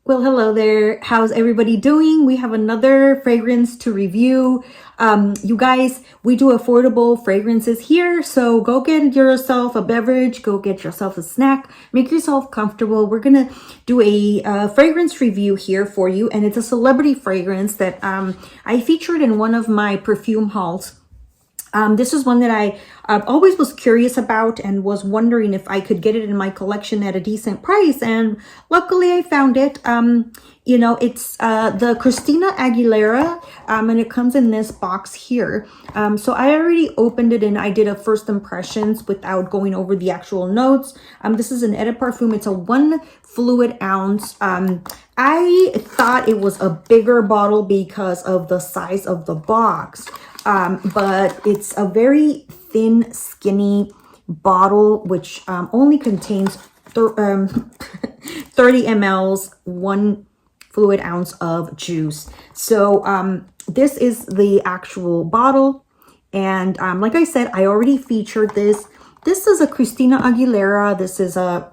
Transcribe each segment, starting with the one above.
Well, hello there. How's everybody doing? We have another fragrance to review. You guys, we do affordable fragrances here. So go get yourself a beverage, go get yourself a snack, make yourself comfortable. We're going to do a fragrance review here for you. And it's a celebrity fragrance that I featured in one of my perfume hauls. This is one that I always was curious about and was wondering if I could get it in my collection at a decent price. And luckily I found it. You know, it's the CHRISTINA Aguilera, and it comes in this box here. So I already opened it and I did a first impressions without going over the actual notes. This is an EDPPerfume. It's a 1 fluid ounce. I thought it was a bigger bottle because of the size of the box. But it's a very thin, skinny bottle, which only contains 30 mLs, 1 fluid ounce of juice. So this is the actual bottle. And like I said, I already featured this. This is a CHRISTINA Aguilera. This is a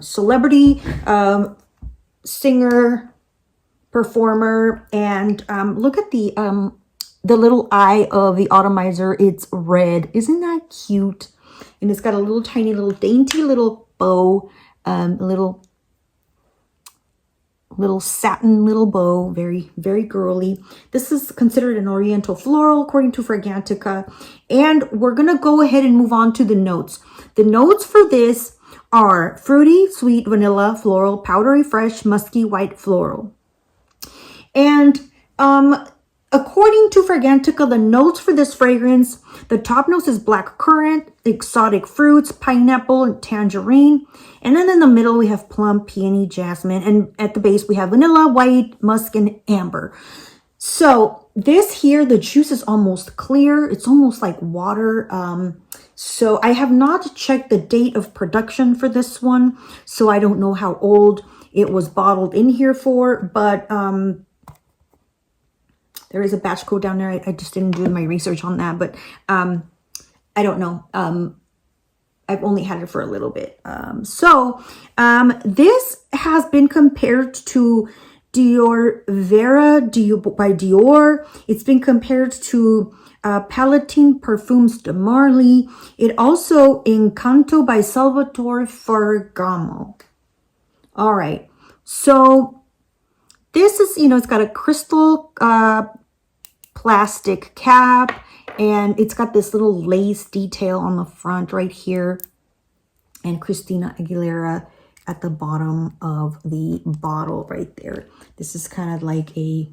celebrity singer, performer. And look at the little eye of the atomizer. It's red. Isn't that cute? And it's got a little tiny little dainty little bow, little satin little bow, very girly. This is considered an oriental floral according to Fragrantica. And we're gonna go ahead and move on to the notes. The notes for this are fruity, sweet, vanilla, floral, powdery, fresh, musky, white, floral. And according to Fragrantica, the notes for this fragrance, the top notes is black currant, exotic fruits, pineapple, and tangerine. And then in the middle, we have plum, peony, jasmine. And at the base, we have vanilla, white, musk, and amber. So this here, the juice is almost clear. It's almost like water. So I have not checked the date of production for this one. So I don't know how old it was bottled in here for. But there is a batch code down there. I just didn't do my research on that, but I don't know. I've only had it for a little bit. This has been compared to Dior Vera by Dior. It's been compared to Palatine Parfums de Marly. It also Encanto by Salvatore Ferragamo. All right. So this is, you know, it's got a crystal plastic cap, and it's got this little lace detail on the front right here, and CHRISTINA Aguilera at the bottom of the bottle right there. This is kind of like a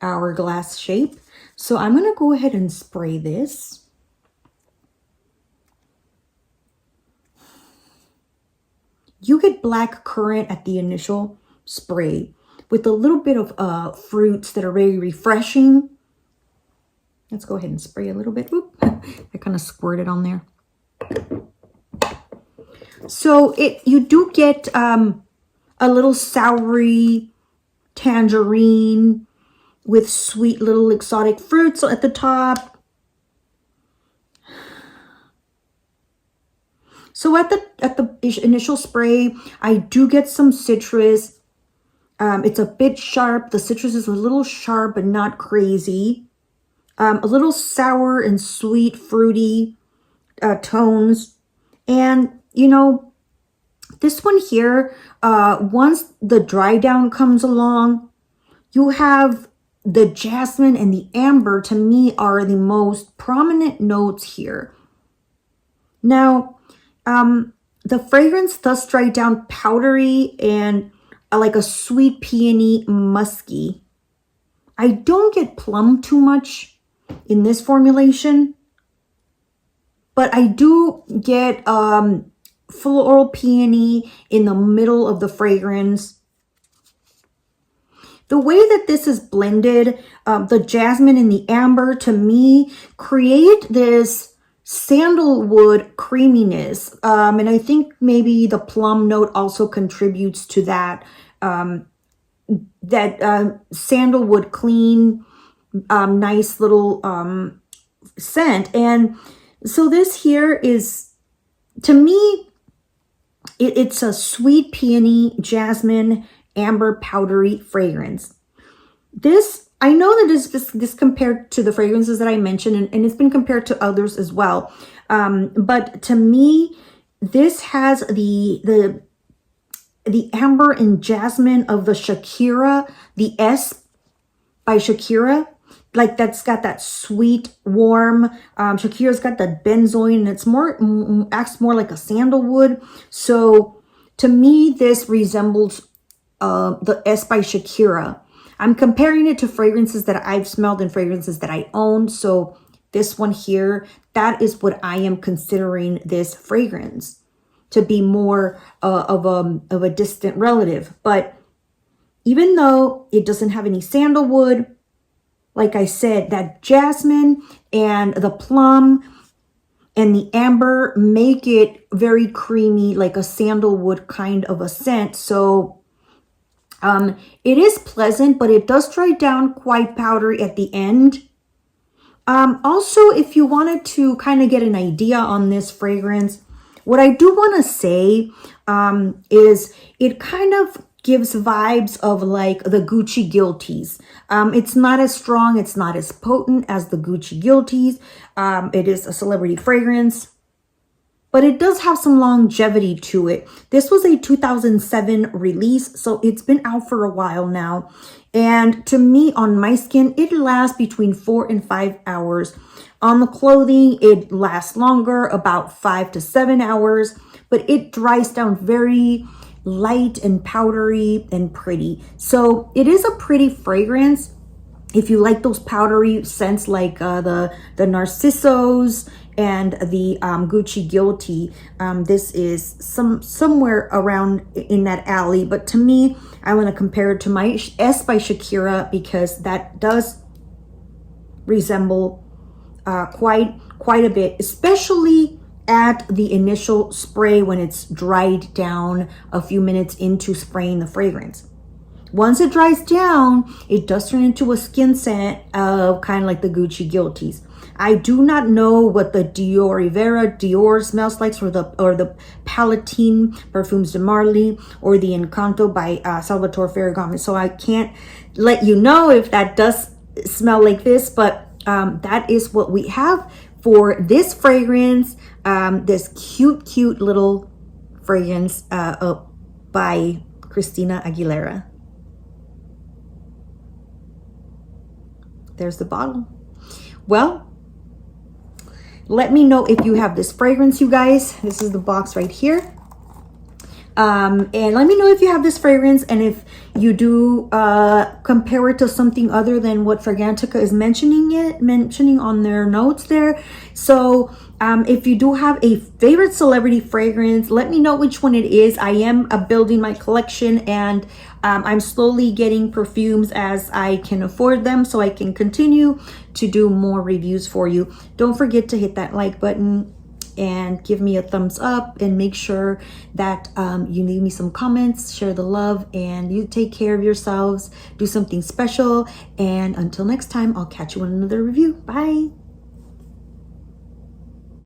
hourglass shape. So I'm going to go ahead and spray this. You get black currant at the initial spray, with a little bit of fruits that are very refreshing. Let's go ahead and spray a little bit. Oop, I kind of squirted on there. So you do get a little soury tangerine with sweet little exotic fruits at the top. So at the initial spray, I do get some citrus. It's a bit sharp. The citrus is a little sharp but not crazy. A little sour and sweet, fruity tones. And, you know, this one here, once the dry down comes along, you have the jasmine and the amber, to me, are the most prominent notes here. Now, the fragrance does dry down powdery and like a sweet peony musky. I don't get plum too much in this formulation, but I do get floral peony in the middle of the fragrance. The way that this is blended, the jasmine and the amber, to me, create this sandalwood creaminess. And I think maybe the plum note also contributes to that. Sandalwood clean, nice little scent. And so this here is, to me, It's a sweet peony, jasmine, amber, powdery fragrance. This, I know that this compared to the fragrances that I mentioned, and it's been compared to others as well. But to me, this has the amber and jasmine of the Shakira, the S by Shakira. Like that's got that sweet, warm, Shakira's got that benzoin, and it's more, acts more like a sandalwood. So to me, this resembles the S by Shakira. I'm comparing it to fragrances that I've smelled and fragrances that I own. So this one here, that is what I am considering this fragrance to be more of a distant relative. But even though it doesn't have any sandalwood, like I said, that jasmine and the plum and the amber make it very creamy, like a sandalwood kind of a scent. So it is pleasant, but it does dry down quite powdery at the end. Also, if you wanted to kind of get an idea on this fragrance, what I do want to say is it kind of gives vibes of like the Gucci Guilties. It's not as strong, it's not as potent as the Gucci Guilties. It is a celebrity fragrance, but it does have some longevity to it. This was a 2007 release, so it's been out for a while now. And to me, on my skin, it lasts between 4 and 5 hours. On the clothing, it lasts longer, about 5 to 7 hours, but it dries down very light and powdery and pretty. So it is a pretty fragrance. If you like those powdery scents like the Narcissos and the Gucci Guilty, this is somewhere around in that alley. But to me, I want to compare it to my S by Shakira because that does resemble quite a bit, especially at the initial spray when it's dried down a few minutes into spraying the fragrance. Once it dries down, it does turn into a skin scent of kind of like the Gucci Guilties. I do not know what the Dior smells like, or the Palatine Parfums de Marly, or the Encanto by Salvatore Ferragamo. So I can't let you know if that does smell like this, but that is what we have for this fragrance, this cute little fragrance by Christina Aguilera. There's the bottle. Well, let me know if you have this fragrance, you guys. This is the box right here. And let me know if you have this fragrance, and if you do compare it to something other than what Fragrantica is mentioning on their notes there. So if you do have a favorite celebrity fragrance, let me know which one it is. I am building my collection, and I'm slowly getting perfumes as I can afford them, so I can continue to do more reviews for you. Don't forget to hit that like button and give me a thumbs up, and make sure that you leave me some comments, share the love, and you take care of yourselves, do something special. And until next time, I'll catch you in another review. Bye.